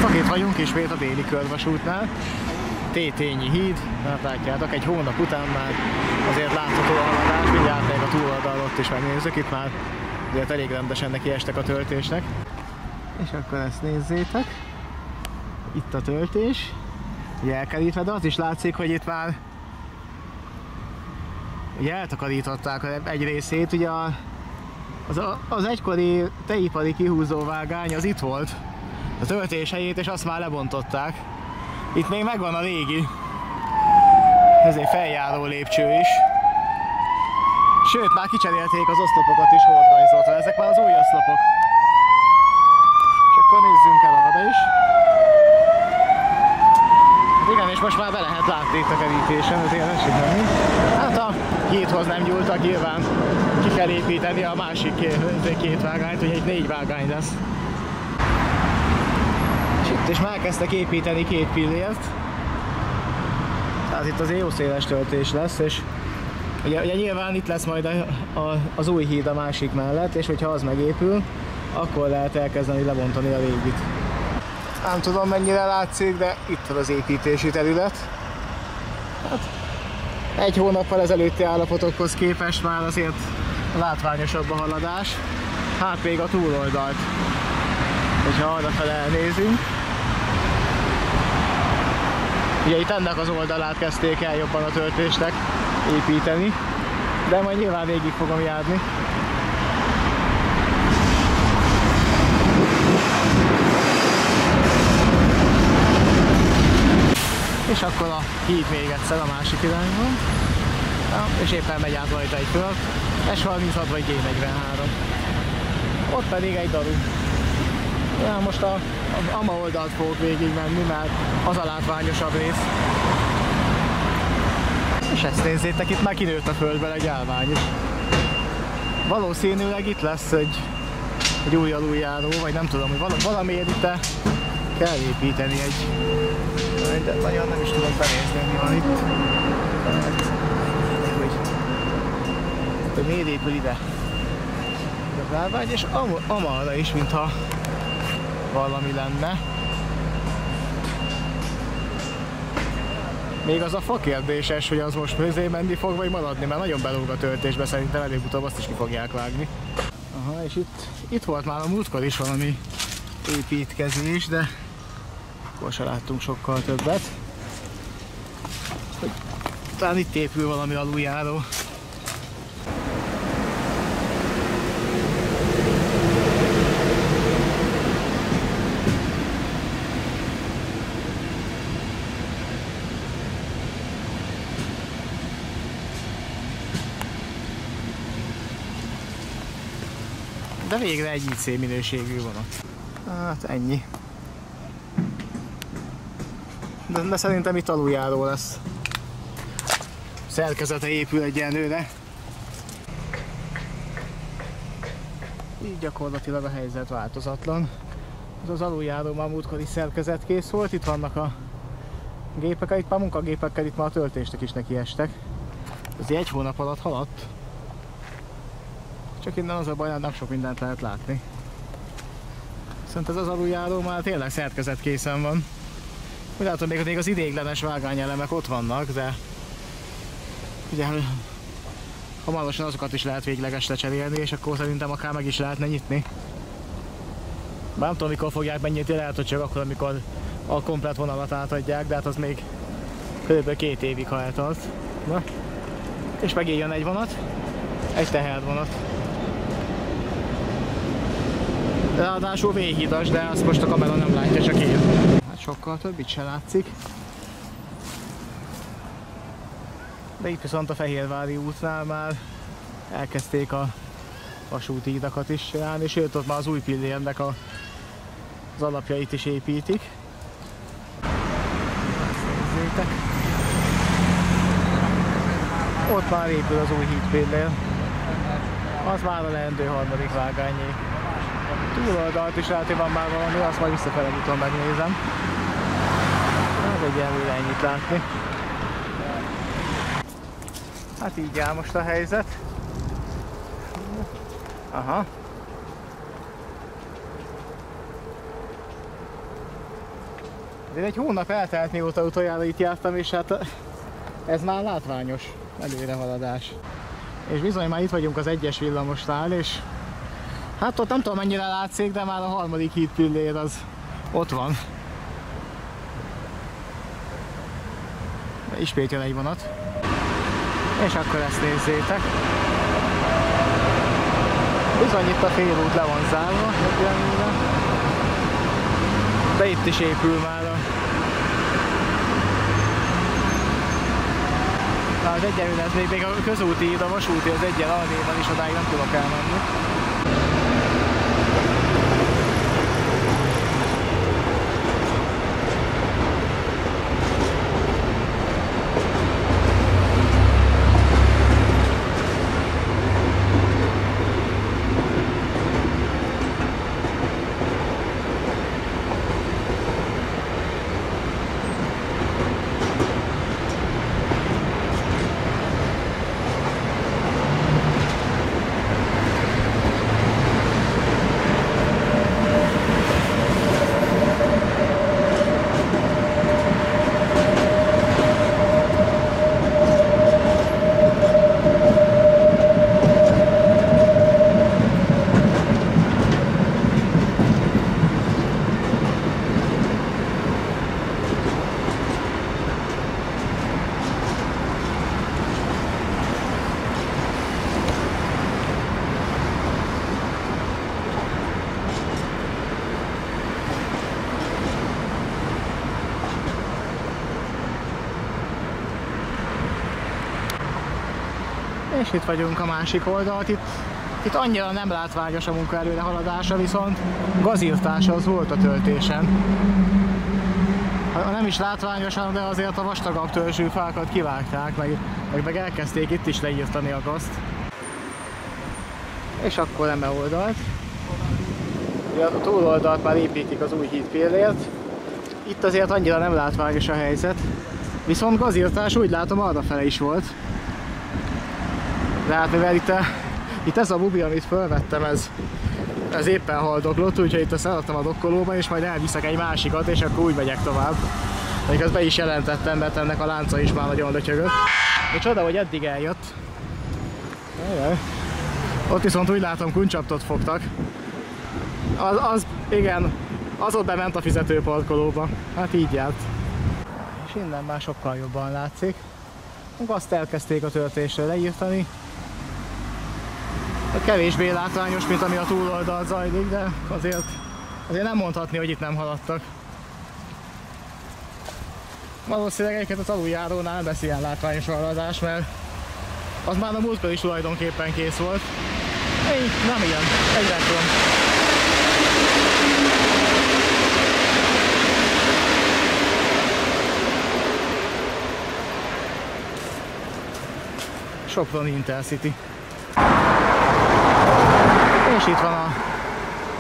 Sziasztok, itt vagyunk ismét a déli körvasútnál. Tétényi híd, hát látjátok, egy hónap után már azért látható a haladás, mindjárt még a túloldal ott is megnézzük, itt már azért elég rendesen nekiestek a töltésnek. És akkor ezt nézzétek, itt a töltés, ugye elkerítve, de az is látszik, hogy itt már ugye eltakarították egy részét, ugye az egykori tejipari kihúzóvágány az itt volt, a töltés helyét, és azt már lebontották. Itt még megvan a régi, ezért feljáró lépcső is. Sőt, már kicserélték az oszlopokat is holdrajzoltan, ezek már az új oszlopok. És akkor nézzünk el arra is. Hát igen, és most már be lehet látni itt a kerítésen, ezért nem sikerül. Hát a hídhoz nem nyúltak, nyilván ki kell építeni a másik két vágányt, ugye itt 4 vágány lesz. És már elkezdtek építeni 2 pillért. Tehát itt azért jó széles töltés lesz, és ugye nyilván itt lesz majd az új híd a másik mellett, és hogyha az megépül, akkor lehet elkezdeni lebontani a régit. Nem tudom mennyire látszik, de itt van az építési terület. Hát, egy hónappal ezelőtti állapotokhoz képest már azért látványosabb a haladás. Hát még a túloldalt, hogyha arrafele elnézünk. Ugye itt ennek az oldalát kezdték el jobban a töltésnek építeni, de majd nyilván végig fogom járni. És akkor a híd még egyszer a másik irányban. Ja, és éppen megy át rajta egy föld, S36 vagy G43. Ott pedig egy daru. Ja, most az AMA oldalt fogok végig menni, mert az a látványosabb rész. És ezt nézzétek, itt már kinőtt a földből egy állvány is. Valószínűleg itt lesz egy új aluljáró, vagy nem tudom, hogy valamiért itt kell építeni egy... De nagyon nem is tudom benézni, mi van itt. Hogy miért épül ide az állvány, és amarra is, mintha valami lenne. Még az a fa kérdéses, hogy az most közé menni fog, vagy maradni, mert nagyon belóg a töltésbe, szerintem előbb-utóbb azt is ki fogják vágni. Aha, és itt volt már a múltkor is valami építkezés, de akkor se láttunk sokkal többet. Talán itt épül valami aluljáró. De végre egy IC minőségű vonat. Hát ennyi. De szerintem itt aluljáró lesz. Szerkezete épül egyenlőre. Így gyakorlatilag a helyzet változatlan. Az aluljáró már múltkori szerkezetkész volt, itt vannak a gépek, itt már munkagépekkel, itt már a töltésnek is nekiestek. Azért egy hónap alatt haladt. Csak innen az a baj, nem sok mindent lehet látni. Viszont ez az aluljáró már tényleg szerkezetkészen van. Úgy látom, még az ideiglenes vágányelemek ott vannak, de ugye hamarosan azokat is lehet véglegesre cserélni, és akkor szerintem akár meg is lehetne nyitni. Bár nem tudom, mikor fogják megnyitni, lehet, hogy csak akkor, amikor a komplett vonalat átadják, de hát az még kb. 2 évig, ha eltart. Na. És megint jön egy vonat, egy tehervonat. Ráadásul V-hidas, de azt most a kamera nem látja, csak én. Hát sokkal többit se látszik. De itt viszont a Fehérvári útnál már elkezdték a vasúti hidakat is csinálni, sőt ott már az új pillérnek az alapjait is építik. Nézzétek. Ott már épül az új hídpillér. Az már a leendő 3. vágányé. Túloldalt is lehet, hogy van már valami, azt majd visszafele úton megnézem. Ez egyenlőre ennyit látni. Hát így áll most a helyzet. Aha. Én egy hónap eltelt, mióta utoljára itt jártam, és hát ez már látványos előrehaladás. És bizony már itt vagyunk az 1-es villamosnál, és hát ott nem tudom mennyire látszik, de már a 3. hídpillér az ott van. De ismét jön egy vonat. És akkor ezt nézzétek. Bizony itt a félút le van zárva, de itt is épül már az egyenlően, ez még a közúti, a vasúti az egyen alnéven is, odáig nem tudok elmenni. És itt vagyunk a másik oldalt, itt annyira nem látványos a munka előrehaladása, viszont gazírtása az volt a töltésen. Ha nem is látványosan, de azért a vastagabb törzsű fákat kivágták, meg elkezdték itt is leírtani a gazt. És akkor eme oldalt. A túloldalt már építik az új hídpillért. Itt azért annyira nem látványos a helyzet, viszont gazírtás úgy látom arrafele is volt. De hát mivel itt ez a bubi, amit felvettem, ez éppen haldoklott, úgyhogy itt azt eladtam a dokkolóba, és majd elviszek egy másikat, és akkor úgy megyek tovább. Még azt be is jelentettem, mert ennek a lánca is már nagyon lötyögött. És csoda, hogy eddig eljött. Ott viszont úgy látom, kuncsaptot fogtak. Igen, az ott bement a fizetőparkolóba. Hát így járt. És innen már sokkal jobban látszik. Azt elkezdték a töltésre leírtani. Kevésbé látványos, mint ami a túloldalt zajlik, de azért nem mondhatni, hogy itt nem haladtak. Valószínűleg egyébként az aluljárónál nem lesz ilyen látványos haladás, mert az már a múltkor is tulajdonképpen kész volt. Nem ilyen, egy reklám. Sopron Intercity. És itt van a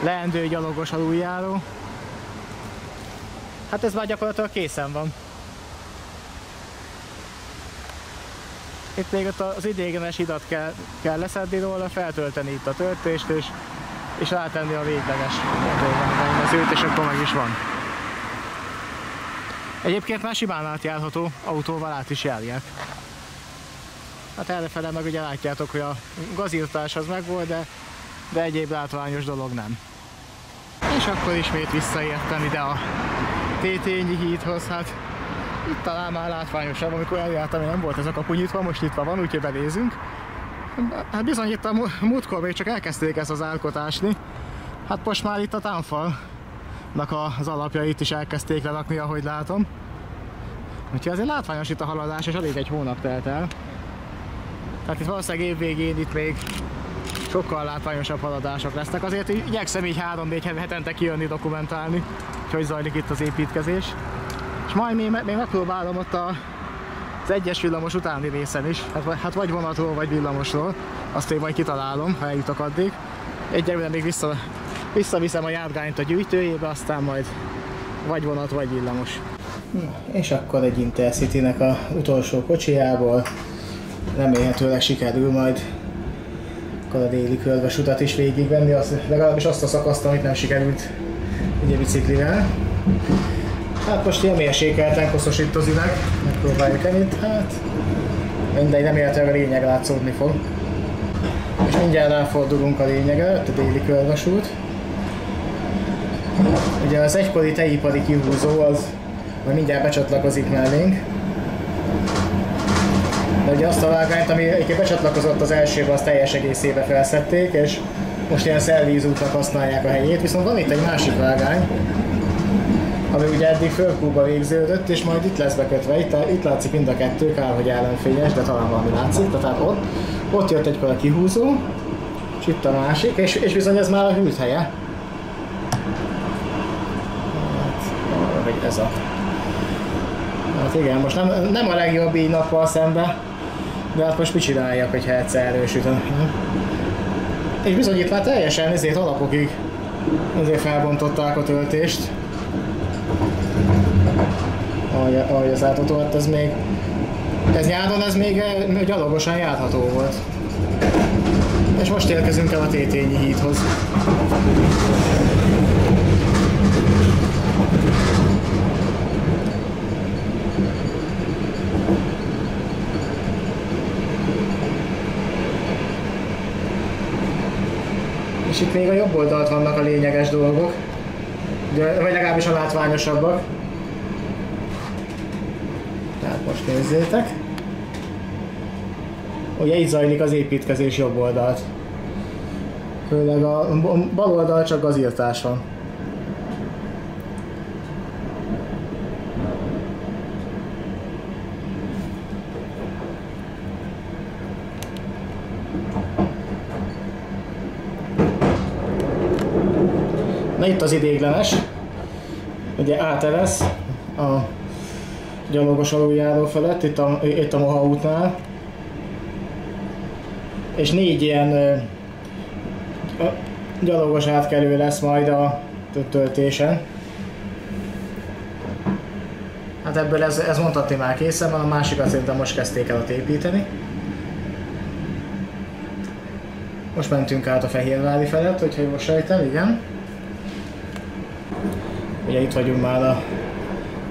leendő gyalogos aluljáró. Hát ez már gyakorlatilag készen van. Itt még az ideiglenes hidat kell leszedni róla, feltölteni itt a töltést és rátenni a végleges benzőt, és akkor meg is van. Egyébként már simán átjárható, autóval át is járják. Hát errefele meg ugye látjátok, hogy a gazírtás az megvolt, de egyéb látványos dolog nem. És akkor ismét visszaértem ide a Tétényi hídhoz, hát itt talán már látványosabb, amikor eljártam, nem volt ez a kapu nyitva, most nyitva van, úgyhogy benézünk. Hát bizony itt a múltkor még csak elkezdték ezt az árkot ásni, hát most már itt a támfalnak az alapjait is elkezdték lerakni, ahogy látom. Úgyhogy azért látványos itt a haladás, és alig egy hónap telt el. Tehát itt valószínűleg évvégén itt még sokkal látványosabb haladások lesznek. Azért igyekszem így 3-4 hetente kijönni, dokumentálni, hogy zajlik itt az építkezés. És majd még megpróbálom ott az 1-es villamos utáni részen is, hát vagy vonatról, vagy villamosról. Azt én majd kitalálom, ha eljutok addig. Egyelőre még visszaviszem a járgányt a gyűjtőjébe, aztán majd vagy vonat, vagy villamos. És akkor egy Intercity-nek az utolsó kocsijából remélhetőleg sikerül majd akkor a déli körvasutat is végigvenni, legalábbis azt a szakaszt, amit nem sikerült ugye biciklivel. Hát most ilyen mérsékelten koszos itt az üveg, megpróbáljuk ennyit, hát mindegy, nem érte a lényeg látszódni fog. És mindjárt ráfordulunk a lényegre, a déli körvasút. Ugye az egykori tejipari kihúzó az majd mindjárt becsatlakozik mellénk. De ugye azt a vágányt, ami becsatlakozott az elsőbe, azt teljes egészébe felszedték, és most ilyen szervízútnak használják a helyét, viszont van itt egy másik vágány, ami ugye eddig fölkúba végződött, és majd itt lesz bekötve, itt látszik mind a kettő, kár, hogy ellenfényes, de talán valami látszik, tehát ott jött egykor a kihúzó, és itt a másik, és bizony ez már a hűlt helye. Hát, ez a... Hát igen, most nem a legjobb így nappal szembe, de hát most mit csináljak, hogyha egyszer erősítem. És bizony itt már teljesen ezért alapokig azért felbontották a töltést. Ahogy az átható, hát ez még... Ez nyáron ez még gyalogosan járható volt. És most érkezünk el a Tétényi hídhoz. És itt még a jobb oldalt vannak a lényeges dolgok, vagy legalábbis a látványosabbak. Tehát most nézzétek. Ugye itt zajlik az építkezés jobb oldalt. Főleg a bal oldal csak gazírtás van. Na itt az idéglenes, ugye átelesz a gyalogos aluljáró felett, itt a Moha útnál, és 4 ilyen gyalogos átkelő lesz majd a töltésen. Hát ebből ez mondhatni már készen van, a másikat szerintem most kezdték el ott építeni. Most mentünk át a Fehérvári felett, hogyha jól sejtem, igen. Ugye itt vagyunk már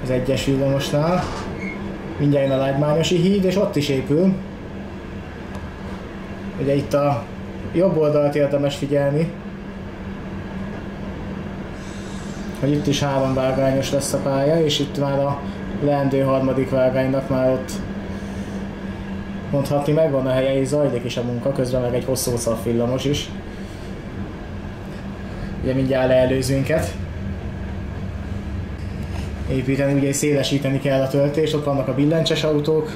az 1-es villamosnál. Mindjárt jön a Lágymányosi híd, és ott is épül. Ugye itt a jobb oldalt érdemes figyelni, hogy itt is 3 vágányos lesz a pálya, és itt már a leendő 3. vágánynak már ott mondhatni megvan a helye, és zajlik is a munka, közben meg egy hosszú szalvillamos is. Ugye mindjárt leelőz minket. Építeni, ugye szélesíteni kell a töltést, ott vannak a billentyűs autók,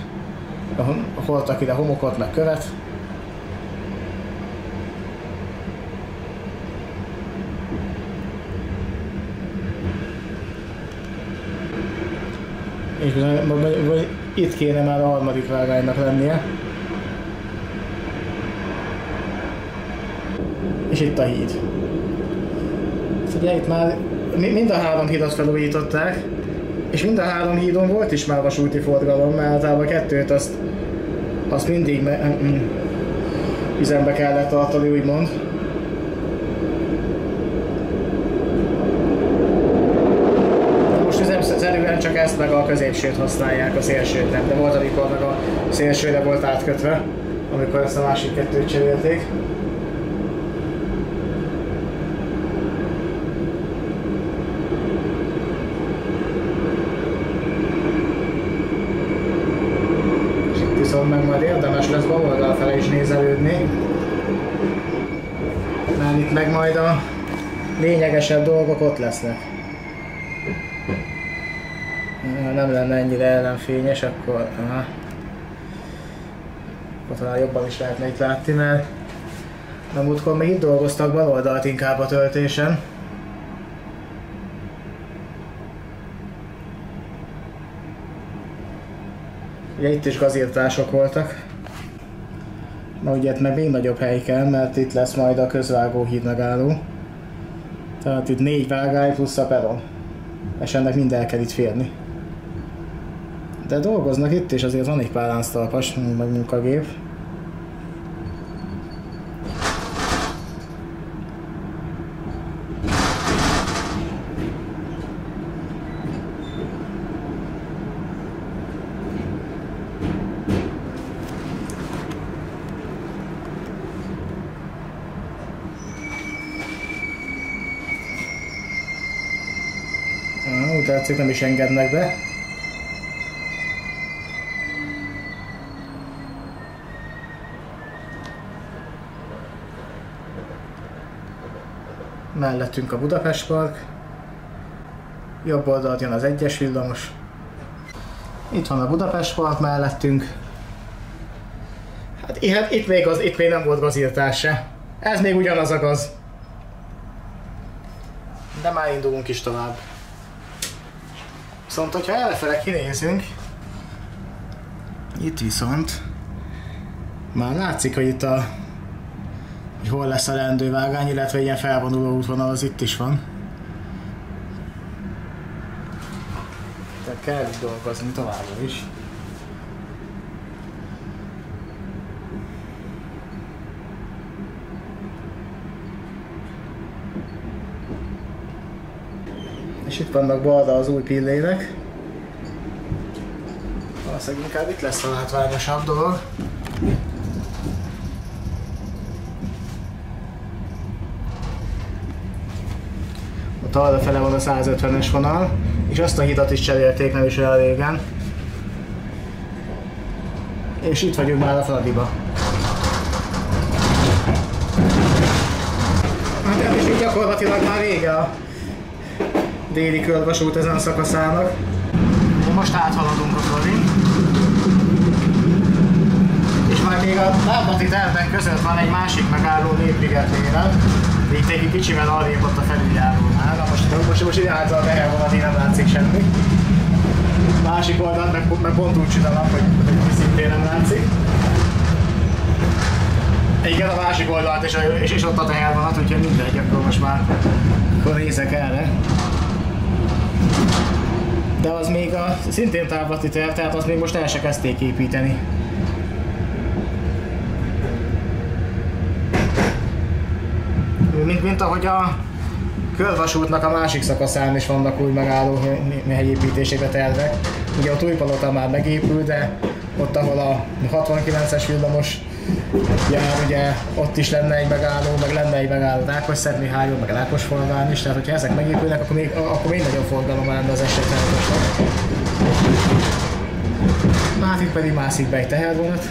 hordtak ide homokot, meg követ. És itt kéne már a 3. vágánynak lennie. És itt a híd. Ugye itt már mind a 3 hídat felújították, és mind a 3 hídon volt is már vasúti forgalom, mert általában 2-t azt mindig üzembe kellett tartani, úgymond. Most üzemszerűen csak ezt meg a középsőt használják, a szélsőt nem, de volt, amikor meg a szélsőre volt átkötve, amikor ezt a másik 2-t cserélték. Meg majd érdemes lesz bal oldal fele is nézelődni, mert itt meg majd a lényegesebb dolgok ott lesznek. Nem lenne ennyire ellenfényes, akkor talán jobban is lehetne itt látni, mert múltkor még itt dolgoztak bal oldalt inkább a töltésen. Ugye itt is gazírtások voltak. Na ugye itt meg még nagyobb hely kell, mert itt lesz majd a közvágóhíd megálló. Tehát itt 4 vágány plusz a peron. És ennek mind el kell itt férni. De dolgoznak itt is, azért van egy pár lánctalpas, meg munkagép. tetszik, nem is engednek be. Mellettünk a Budapest Park. Jobb oldalt jön az 1-es villamos. Itt van a Budapest Park mellettünk. Hát itt még nem volt gazírtás se. Ez még ugyanaz a gaz. De már indulunk is tovább. Viszont, hogyha elfele kinézünk, itt viszont már látszik, hogy itt hogy hol lesz a leendővágány, illetve ilyen felvonuló útvonal az itt is van. Tehát kell itt dolgozni továbbra is. És itt vannak balra az új pillének. Valószínűleg inkább itt lesz a látványosabb dolog. Ott arrafele van a 150-es vonal, és azt a hidat is cserélték nem is olyan régen. És itt vagyunk már a Fradiba. Hát ez is így gyakorlatilag már vége a déli körvasút ezen szakaszának. Most áthaladunk a Fradin. És majd még a lábati tervek között van egy másik megálló Népligetnél. Itt egy kicsivel arrébb ott a felüljárónál. Na most ide által a tehervonat, így nem látszik semmi. Másik oldalt meg pont úgy csinálom, hogy szintén nem látszik. Igen, a másik oldalt és ott a tehervonat, úgyhogy mindegy, akkor most már nézek erre. De az még szintén távlati terv, tehát azt még most el se kezdték építeni. Mint ahogy a körvasútnak a másik szakaszán is vannak új megálló helyépítésére tervek. Ugye a Újpalota már megépül, de ott, ahol a 69-es villamos jár, ugye ott is lenne egy megálló, meg lenne egy megálló Rákosszentmihályon, meg Rákosfalván is, tehát hogyha ezek megépülnek, akkor még nagyobb forgalom lenne az esetlenesnek. Hát itt pedig mászik be egy tehervonat.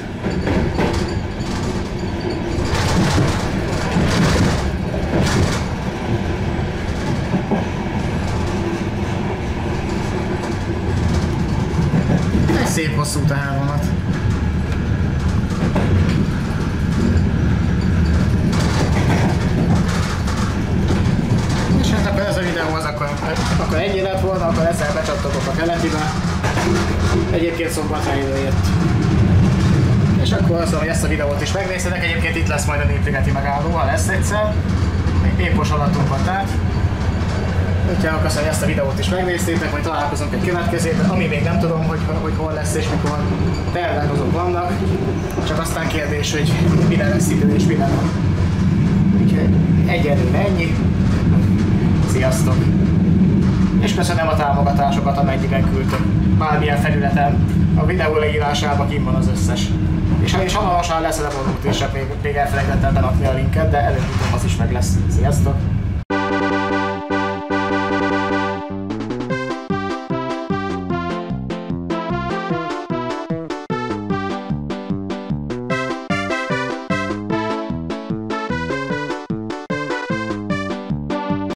Egy szép hosszú tehervonat. És hát akkor ez a videó az akkor ennyi lett volna, akkor ezzel becsatlatok a keletibe. Egyébként Szombathelyről jött. És akkor azt mondom, hogy ezt a videót is megnéztetek, egyébként itt lesz majd a Népligeti megálló, ha lesz egyszer. Még éppos haladtunk van át. Úgyhogy akkor azt, hogy ezt a videót is megnéztétek, majd találkozunk egy következőben, ami még nem tudom, hogy hol lesz és mikor. Tervek azok vannak, csak aztán kérdés, hogy mire lesz idő és mire nem. Úgyhogy egyelőre ennyi. Sziasztok! És köszönöm a támogatásokat, amennyiben küldtök bármilyen felületen. A videó leírásában kint van az összes. És hamarosan lesz a Revolut, és még elfelejtettem berakni a linket, de előbb-utóbb az is meg lesz. Sziasztok!